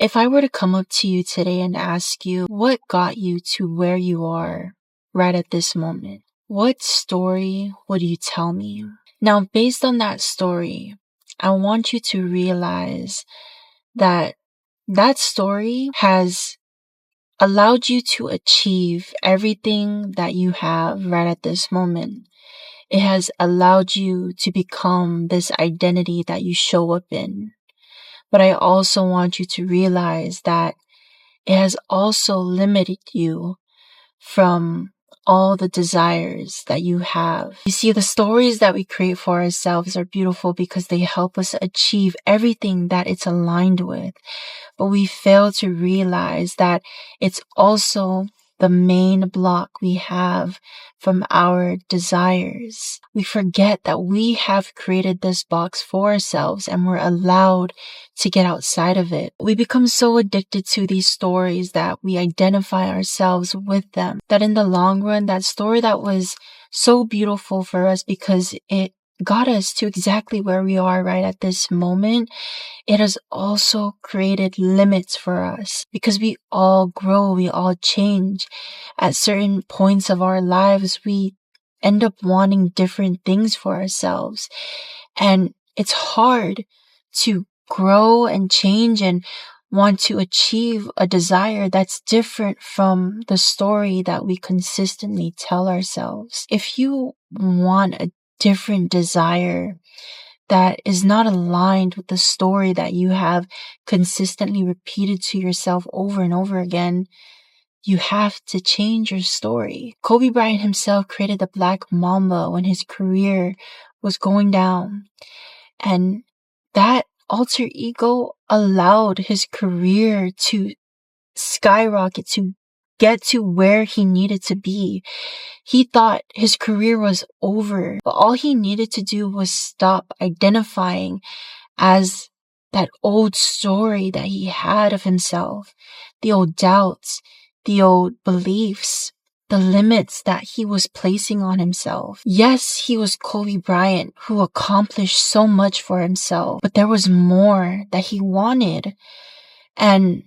If I were to come up to you today and ask you what got you to where you are right at this moment, what story would you tell me? Now, based on that story, I want you to realize that that story has allowed you to achieve everything that you have right at this moment. It has allowed you to become this identity that you show up in. But I also want you to realize that it has also limited you from all the desires that you have. You see, the stories that we create for ourselves are beautiful because they help us achieve everything that it's aligned with. But we fail to realize that it's also the main block we have from our desires. We forget that we have created this box for ourselves and we're allowed to get outside of it. We become so addicted to these stories that we identify ourselves with them, that in the long run, that story that was so beautiful for us because it got us to exactly where we are right at this moment, it has also created limits for us because we all grow, we all change. At certain points of our lives, we end up wanting different things for ourselves. And it's hard to grow and change and want to achieve a desire that's different from the story that we consistently tell ourselves. If you want a different desire that is not aligned with the story that you have consistently repeated to yourself over and over again, you have to change your story. Kobe Bryant himself created the Black Mamba when his career was going down. And that alter ego allowed his career to skyrocket, to get to where he needed to be. He thought his career was over, but all he needed to do was stop identifying as that old story that he had of himself, the old doubts, the old beliefs, the limits that he was placing on himself. Yes, he was Kobe Bryant who accomplished so much for himself, but there was more that he wanted. And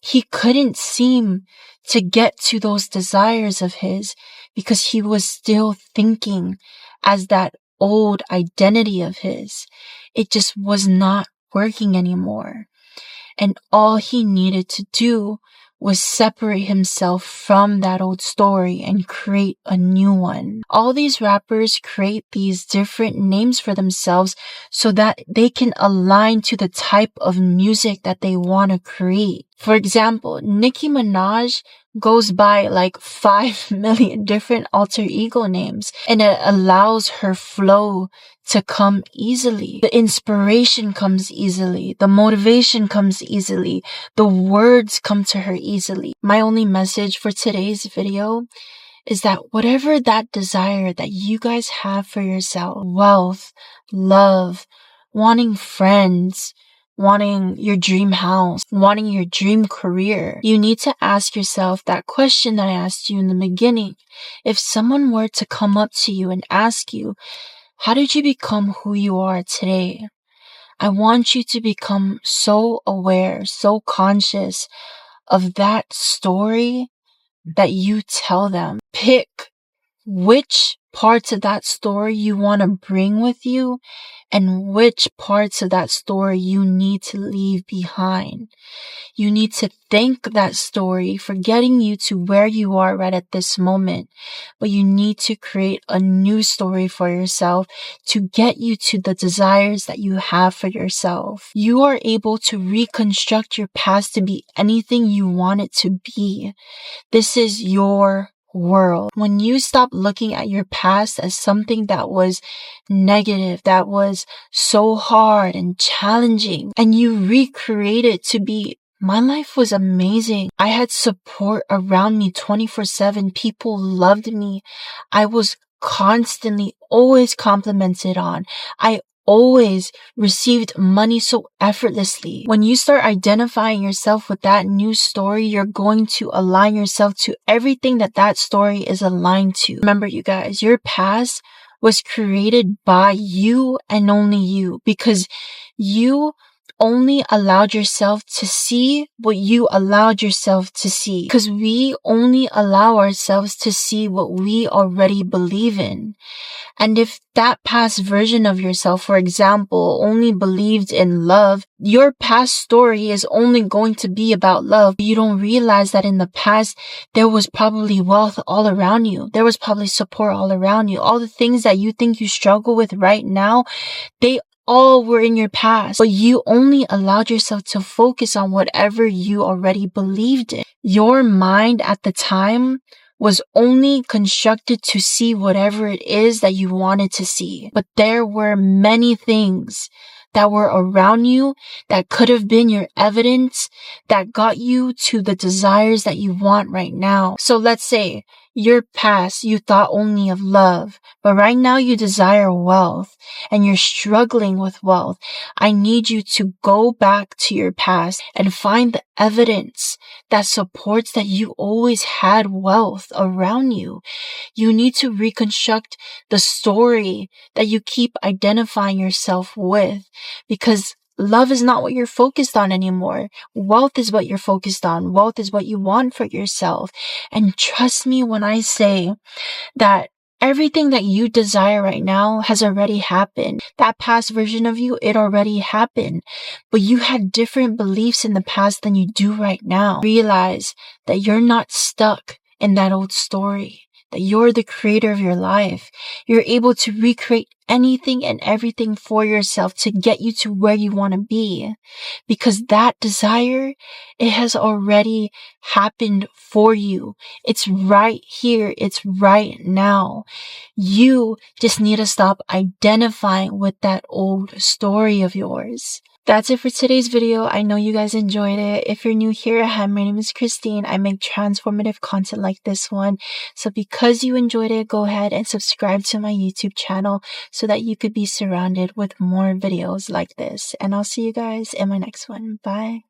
he couldn't seem to get to those desires of his because he was still thinking as that old identity of his. It just was not working anymore. And all he needed to do was separate himself from that old story and create a new one. All these rappers create these different names for themselves so that they can align to the type of music that they want to create. For example, Nicki Minaj goes by like 5 million different alter ego names, and it allows her flow to come easily. The inspiration comes easily. The motivation comes easily. The words come to her easily. My only message for today's video is that whatever that desire that you guys have for yourself, wealth, love, wanting friends, wanting your dream house, wanting your dream career, you need to ask yourself that question that I asked you in the beginning. If someone were to come up to you and ask you, how did you become who you are today? I want you to become so aware, so conscious of that story that you tell them. Pick which parts of that story you want to bring with you and which parts of that story you need to leave behind. You need to thank that story for getting you to where you are right at this moment. But you need to create a new story for yourself to get you to the desires that you have for yourself. You are able to reconstruct your past to be anything you want it to be. This is your world. When you stop looking at your past as something that was negative, that was so hard and challenging, and you recreate it to be, my life was amazing. I had support around me 24/7. People loved me. I was constantly always complimented on. I always received money so effortlessly. When you start identifying yourself with that new story, you're going to align yourself to everything that that story is aligned to. Remember, you guys, your past was created by you and only you, because you only allowed yourself to see what you allowed yourself to see. Because we only allow ourselves to see what we already believe in. And if that past version of yourself, for example, only believed in love, your past story is only going to be about love. You don't realize that in the past, there was probably wealth all around you. There was probably support all around you. All the things that you think you struggle with right now, they all were in your past, but you only allowed yourself to focus on whatever you already believed in. Your mind at the time was only constructed to see whatever it is that you wanted to see. But there were many things that were around you that could have been your evidence that got you to the desires that you want right now. So let's say your past, you thought only of love, but right now you desire wealth and you're struggling with wealth. I need you to go back to your past and find the evidence that supports that you always had wealth around you. You need to reconstruct the story that you keep identifying yourself with, because love is not what you're focused on anymore. Wealth is what you're focused on. Wealth is what you want for yourself. And trust me when I say that everything that you desire right now has already happened. That past version of you, it already happened. But you had different beliefs in the past than you do right now. Realize that you're not stuck in that old story, that you're the creator of your life. You're able to recreate anything and everything for yourself to get you to where you want to be. Because that desire, it has already happened for you. It's right here. It's right now. You just need to stop identifying with that old story of yours. That's it for today's video. I know you guys enjoyed it. If you're new here, hi, my name is Christine. I make transformative content like this one. So because you enjoyed it, go ahead and subscribe to my YouTube channel so that you could be surrounded with more videos like this. And I'll see you guys in my next one. Bye.